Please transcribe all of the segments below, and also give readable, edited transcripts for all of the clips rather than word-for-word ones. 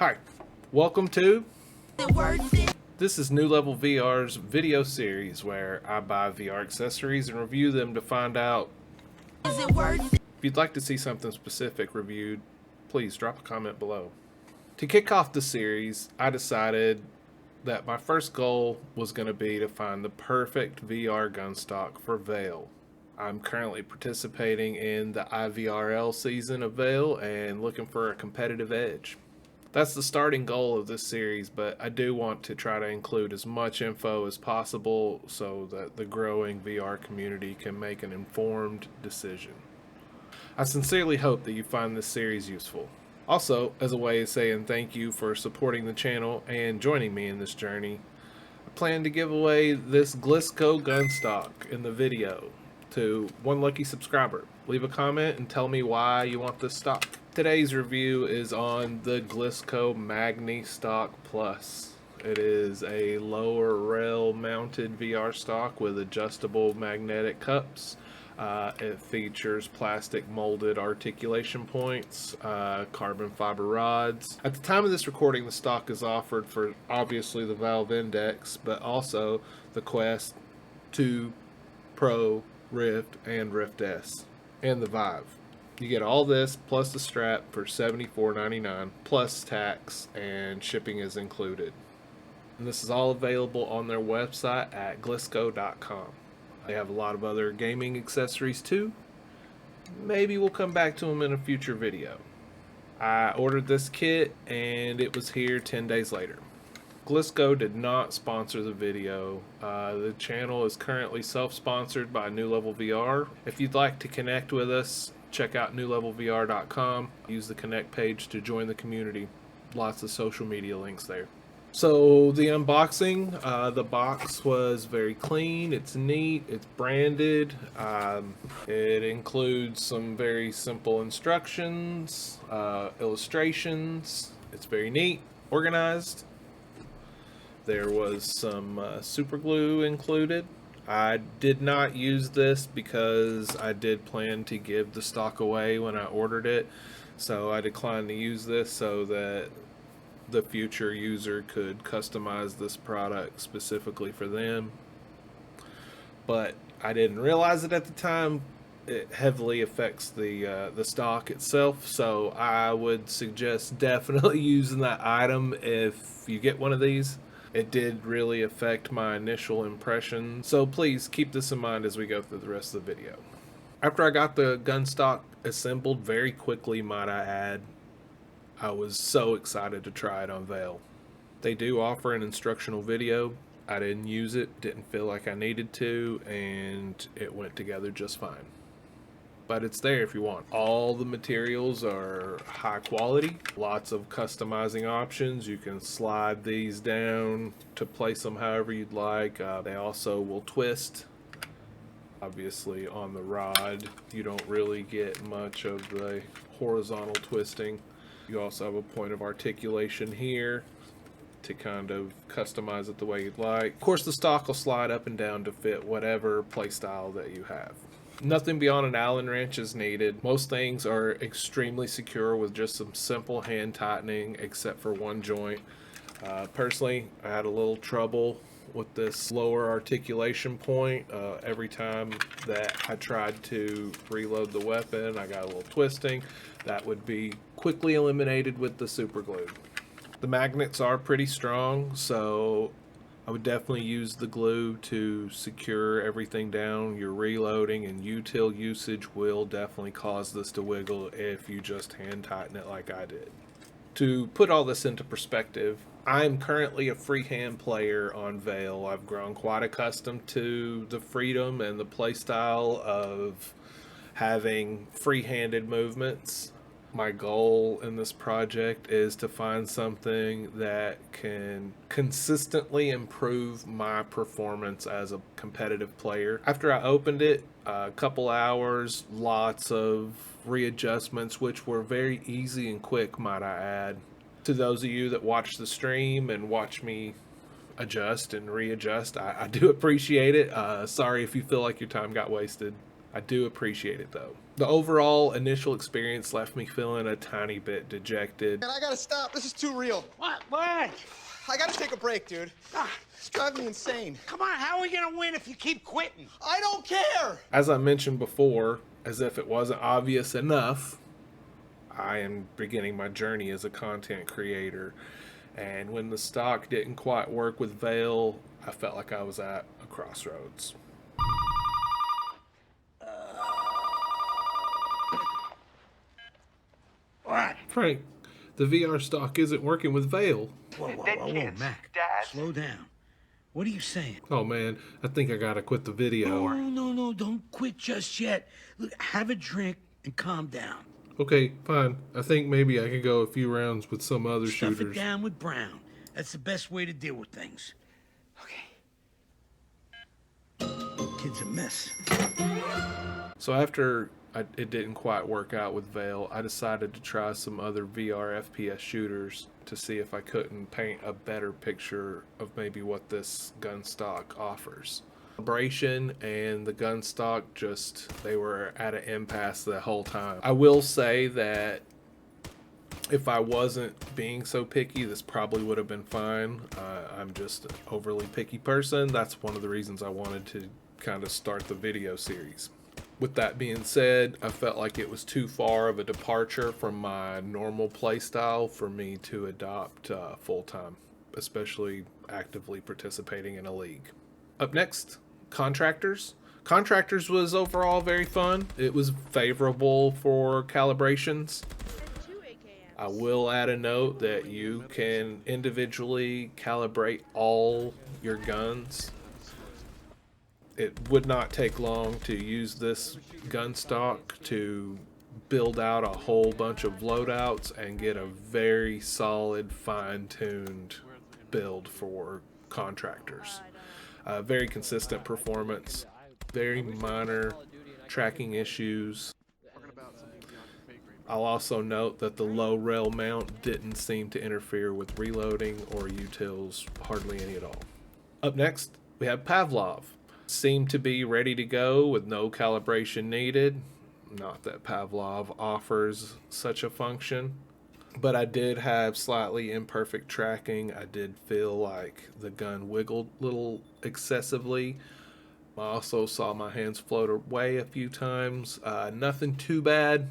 Hi, welcome to this is New Level VR's video series where I buy VR accessories and review them to find out if you'd like to see something specific reviewed, please drop a comment below. To kick off the series, I decided that my first goal was going to be to find the perfect VR gun stock for Veil. I'm currently participating in the IVRL season of Veil and looking for a competitive edge. That's the starting goal of this series, but I do want to try to include as much info as possible so that the growing VR community can make an informed decision. I sincerely hope that you find this series useful. Also, as a way of saying thank you for supporting the channel and joining me in this journey, I plan to give away this Glisco gun stock in the video to one lucky subscriber. Leave a comment and tell me why you want this stock. Today's review is on the Glisco Magni-Stock Plus. It is a lower rail mounted VR stock with adjustable magnetic cups. It features plastic molded articulation points, carbon fiber rods. At the time of this recording, the stock is offered for obviously the Valve Index, but also the Quest 2 Pro, Rift, and Rift S, and the Vive. You get all this plus the strap for $74.99 plus tax, and shipping is included. And this is all available on their website at Glisco.com. They have a lot of other gaming accessories too. Maybe we'll come back to them in a future video. I ordered this kit and it was here 10 days later. Glisco did not sponsor the video. The channel is currently self-sponsored by New Level VR. If you'd like to connect with us, check out newlevelvr.com. Use the connect page to join the community. Lots of social media links there. So the unboxing, the box was very clean, it's neat, it's branded, it includes some very simple instructions, illustrations. It's very neat, organized. There was some super glue included. I did not use this because I did plan to give the stock away when I ordered it, so I declined to use this so that the future user could customize this product specifically for them. But I didn't realize it at the time. It heavily affects the stock itself, so I would suggest definitely using that item if you get one of these. It did really affect my initial impression, so please keep this in mind as we go through the rest of the video. After I got the gun stock assembled very quickly, might I add, I was so excited to try it on Veil. They do offer an instructional video. I didn't use it, didn't feel like I needed to, and it went together just fine. But it's there if you want. All the materials are high quality, lots of customizing options. You can slide these down to place them however you'd like. They also will twist. Obviously on the rod, you don't really get much of the horizontal twisting. You also have a point of articulation here to kind of customize it the way you'd like. Of course, the stock will slide up and down to fit whatever playstyle that you have. Nothing beyond an Allen wrench is needed. Most things are extremely secure with just some simple hand tightening, except for one joint. Personally, I had a little trouble with this lower articulation point. Every time that I tried to reload the weapon, I got a little twisting. That would be quickly eliminated with the super glue. The magnets are pretty strong, so I would definitely use the glue to secure everything down. Your reloading and util usage will definitely cause this to wiggle if you just hand tighten it like I did. To put all this into perspective, I'm currently a freehand player on Veil. I've grown quite accustomed to the freedom and the playstyle of having free-handed movements. My goal in this project is to find something that can consistently improve my performance as a competitive player. After I opened it, a couple hours, lots of readjustments, which were very easy and quick, might I add. To those of you that watch the stream and watch me adjust and readjust, I do appreciate it. Sorry if you feel like your time got wasted. I do appreciate it though. The overall initial experience left me feeling a tiny bit dejected. Man, I gotta stop. This is too real. What? I gotta take a break, dude. It's driving me insane. Come on, how are we gonna win if you keep quitting? I don't care! As I mentioned before, as if it wasn't obvious enough, I am beginning my journey as a content creator. And when the stock didn't quite work with Vale, I felt like I was at a crossroads. What? Frank, the VR stock isn't working with Vale. Whoa, Mac. Dad. Slow down. What are you saying? Oh man, I think I gotta quit the video. No, don't quit just yet. Look, have a drink and calm down. Okay, fine. I think maybe I could go a few rounds with some other Stuff shooters. it down with Brown. That's the best way to deal with things. Okay. Kid's a mess. So after it didn't quite work out with Vale, I decided to try some other VR FPS shooters to see if I couldn't paint a better picture of maybe what this gun stock offers. Narration and the gun stock they were at an impasse the whole time. I will say that if I wasn't being so picky, this probably would have been fine. I'm just an overly picky person. That's one of the reasons I wanted to kind of start the video series. With that being said, I felt like it was too far of a departure from my normal playstyle for me to adopt full-time, especially actively participating in a league. Up next, Contractors. Contractors was overall very fun. It was favorable for calibrations. I will add a note that you can individually calibrate all your guns. It would not take long to use this gun stock to build out a whole bunch of loadouts and get a very solid, fine-tuned build for contractors. Very consistent performance, very minor tracking issues. I'll also note that the low rail mount didn't seem to interfere with reloading or utils hardly any at all. Up next, we have Pavlov. Seemed to be ready to go with no calibration needed. Not that Pavlov offers such a function, but I did have slightly imperfect tracking. I did feel like the gun wiggled a little excessively. I also saw my hands float away a few times. Nothing too bad,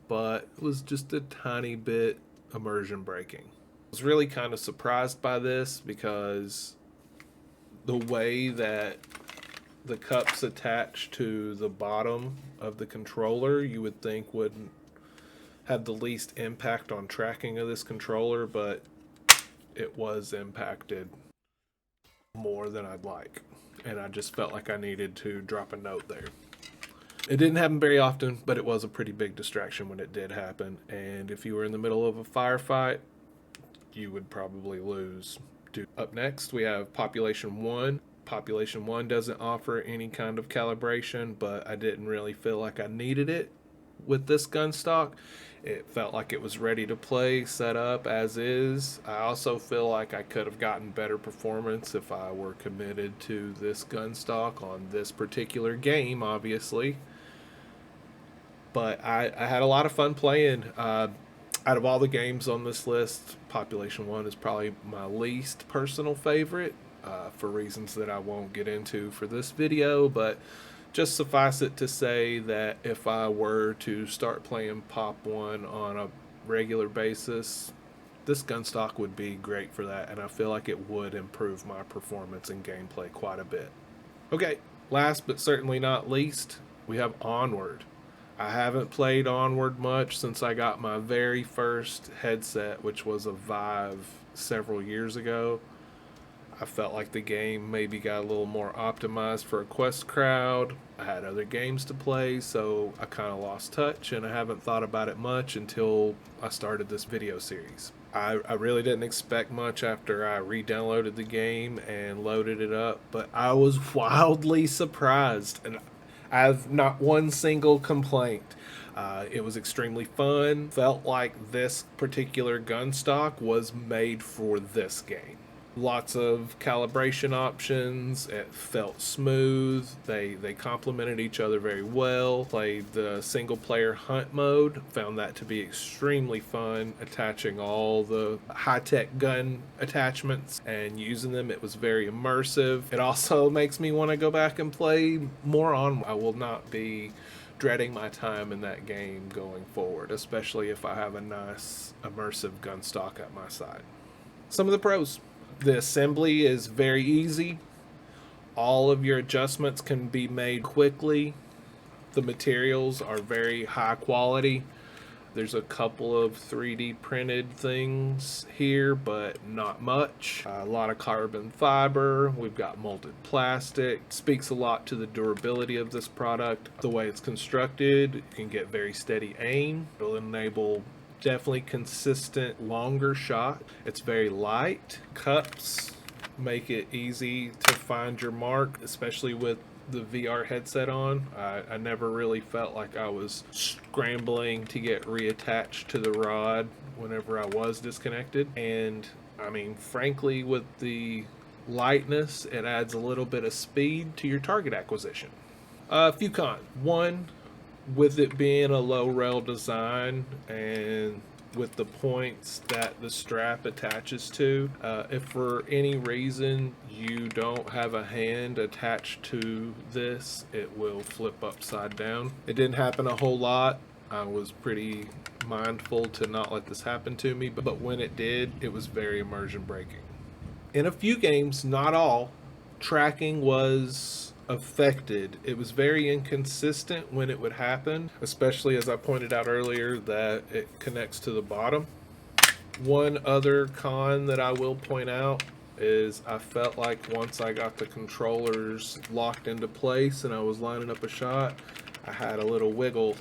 but it was just a tiny bit immersion breaking. I was really kind of surprised by this because the way that the cups attached to the bottom of the controller, you would think wouldn't have the least impact on tracking of this controller, but it was impacted more than I'd like. And I just felt like I needed to drop a note there. It didn't happen very often, but it was a pretty big distraction when it did happen. And if you were in the middle of a firefight, you would probably lose. Up next, we have Population 1. Population 1 doesn't offer any kind of calibration, but I didn't really feel like I needed it with this gun stock. It felt like it was ready to play, set up as is. I also feel like I could have gotten better performance if I were committed to this gun stock on this particular game, obviously. But I had a lot of fun playing. Out of all the games on this list, Population 1 is probably my least personal favorite. For reasons that I won't get into for this video, but just suffice it to say that if I were to start playing Pop 1 on a regular basis, this gun stock would be great for that, and I feel like it would improve my performance and gameplay quite a bit. Okay, last but certainly not least, we have Onward. I haven't played Onward much since I got my very first headset, which was a Vive several years ago. I felt like the game maybe got a little more optimized for a quest crowd. I had other games to play, so I kind of lost touch, and I haven't thought about it much until I started this video series. I really didn't expect much after I re-downloaded the game and loaded it up, but I was wildly surprised, and I have not one single complaint. It was extremely fun. Felt like this particular gun stock was made for this game. Lots of calibration options. It felt smooth. They complemented each other very well. Played the single player hunt mode. Found that to be extremely fun, attaching all the high-tech gun attachments and using them. It was very immersive. It also makes me want to go back and play more on. I will not be dreading my time in that game going forward, especially if I have a nice immersive gun stock at my side. Some of the pros. The assembly is very easy. All of your adjustments can be made quickly. The materials are very high quality. There's a couple of 3D printed things here, but not much. A lot of carbon fiber. We've got molded plastic. Speaks a lot to the durability of this product. The way it's constructed, you can get very steady aim. It'll enable definitely consistent longer shot. It's very light. Cups make it easy to find your mark, especially with the VR headset on. I never really felt like I was scrambling to get reattached to the rod whenever I was disconnected. And I mean, frankly, with the lightness, it adds a little bit of speed to your target acquisition. A few cons. One, with it being a low rail design and with the points that the strap attaches to, if for any reason you don't have a hand attached to this, it will flip upside down. It didn't happen a whole lot. I was pretty mindful to not let this happen to me, but when it did, it was very immersion breaking. In a few games, not all, tracking was affected. It was very inconsistent when it would happen, especially as I pointed out earlier that it connects to the bottom. One other con that I will point out is I felt like once I got the controllers locked into place and I was lining up a shot, I had a little wiggle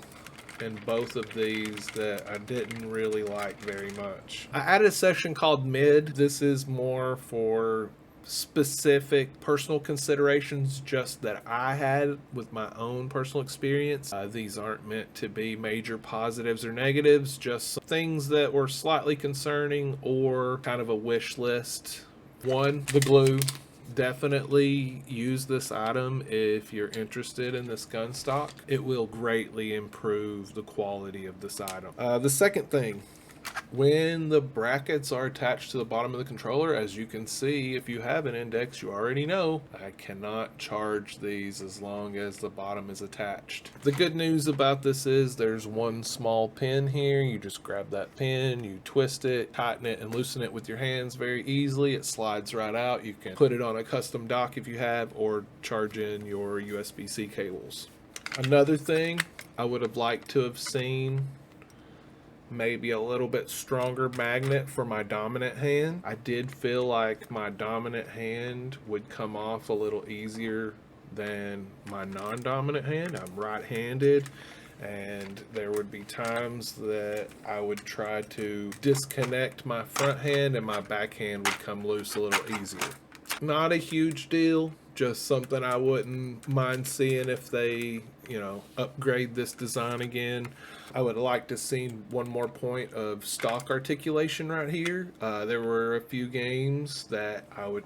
in both of these that I didn't really like very much. I added a section called mid. This is more for specific personal considerations just that I had with my own personal experience. These aren't meant to be major positives or negatives, just things that were slightly concerning or kind of a wish list. One, the glue. Definitely use this item if you're interested in this gun stock. It will greatly improve the quality of this item. The second thing, when the brackets are attached to the bottom of the controller, as you can see, if you have an index, you already know I cannot charge these as long as the bottom is attached. The good news about this is there's one small pin here. You just grab that pin, you twist it, tighten it, and loosen it with your hands very easily. It slides right out. You can put it on a custom dock if you have, or charge in your USB-C cables. Another thing I would have liked to have seen, maybe a little bit stronger magnet for my dominant hand. I did feel like my dominant hand would come off a little easier than my non-dominant hand. I'm right-handed, and there would be times that I would try to disconnect my front hand and my back hand would come loose a little easier. Not a huge deal, just something I wouldn't mind seeing if they, upgrade this design again. I would like to see one more point of stock articulation right here. There were a few games that I would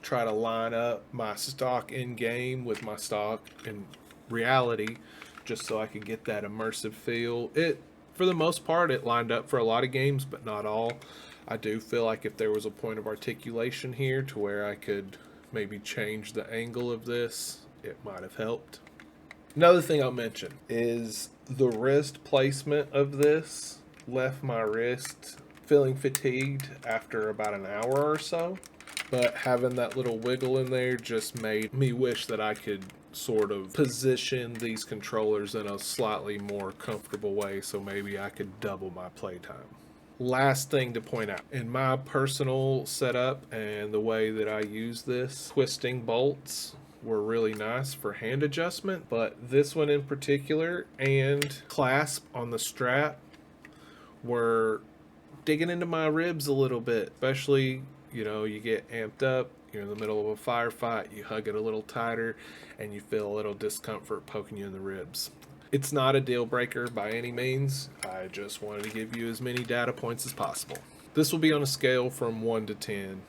try to line up my stock in game with my stock in reality, just so I could get that immersive feel. For the most part, it lined up for a lot of games, but not all. I do feel like if there was a point of articulation here to where I could maybe change the angle of this, it might have helped. Another thing I'll mention is the wrist placement of this left my wrist feeling fatigued after about an hour or so, but having that little wiggle in there just made me wish that I could sort of position these controllers in a slightly more comfortable way, so maybe I could double my playtime. Last thing to point out, in my personal setup and the way that I use this, twisting bolts were really nice for hand adjustment, but this one in particular and clasp on the strap were digging into my ribs a little bit, especially, you get amped up, you're in the middle of a firefight, you hug it a little tighter, and you feel a little discomfort poking you in the ribs. It's not a deal breaker by any means. I just wanted to give you as many data points as possible. This will be on a scale from 1 to 10.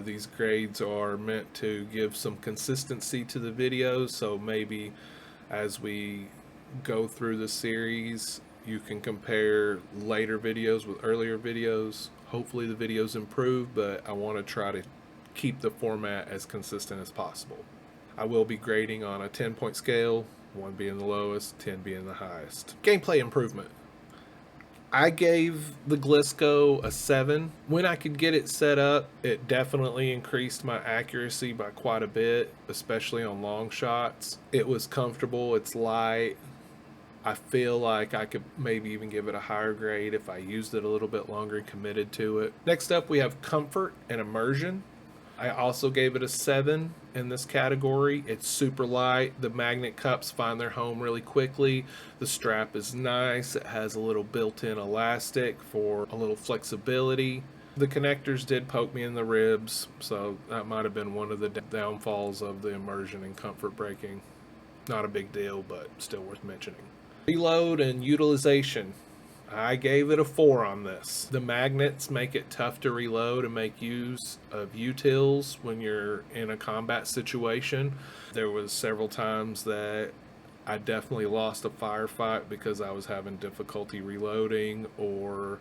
These grades are meant to give some consistency to the videos, so maybe as we go through the series, you can compare later videos with earlier videos. Hopefully the videos improve, but I want to try to keep the format as consistent as possible. I will be grading on a 10-point scale, 1 being the lowest, 10 being the highest. Gameplay improvement. I gave the Glisco a 7. When I could get it set up, it definitely increased my accuracy by quite a bit, especially on long shots. It was comfortable, it's light. I feel like I could maybe even give it a higher grade if I used it a little bit longer and committed to it. Next up, we have comfort and immersion. I also gave it a 7 in this category. It's super light. The magnet cups find their home really quickly. The strap is nice. It has a little built-in elastic for a little flexibility. The connectors did poke me in the ribs, so that might have been one of the downfalls of the immersion and comfort braking. Not a big deal, but still worth mentioning. Reload and utilization. I gave it a 4 on this. The magnets make it tough to reload and make use of utils when you're in a combat situation. There was several times that I definitely lost a firefight because I was having difficulty reloading or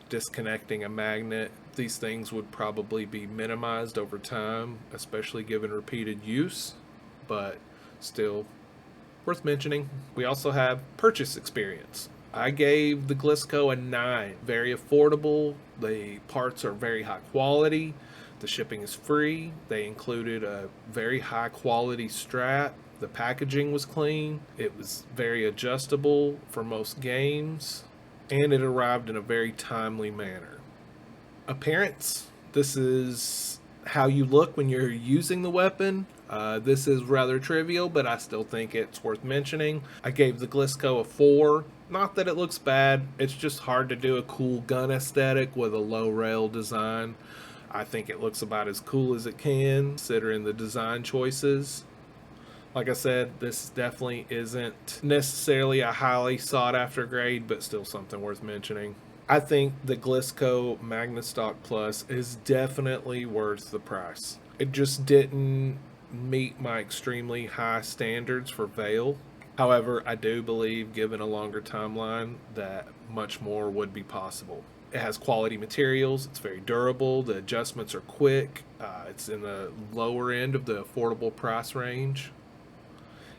disconnecting a magnet. These things would probably be minimized over time, especially given repeated use, but still worth mentioning. We also have purchase experience. I gave the Glisco a 9. Very affordable. The parts are very high quality. The shipping is free. They included a very high quality strap. The packaging was clean. It was very adjustable for most games. And it arrived in a very timely manner. Appearance. This is how you look when you're using the weapon. This is rather trivial, but I still think it's worth mentioning. I gave the Glisco a 4. Not that it looks bad, it's just hard to do a cool gun aesthetic with a low rail design. I think it looks about as cool as it can, considering the design choices. Like I said, this definitely isn't necessarily a highly sought after grade, but still something worth mentioning. I think the Glisco Magni-Stock Plus is definitely worth the price. It just didn't meet my extremely high standards for Veil. However, I do believe, given a longer timeline, that much more would be possible. It has quality materials, it's very durable, the adjustments are quick, it's in the lower end of the affordable price range.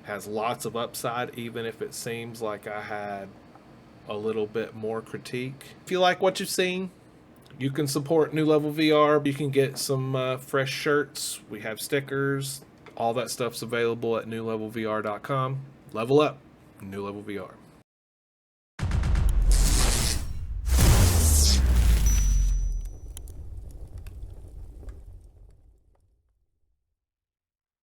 It has lots of upside, even if it seems like I had a little bit more critique. If you like what you've seen, you can support New Level VR. You can get some fresh shirts. We have stickers. All that stuff's available at newlevelvr.com. Level up. New Level VR.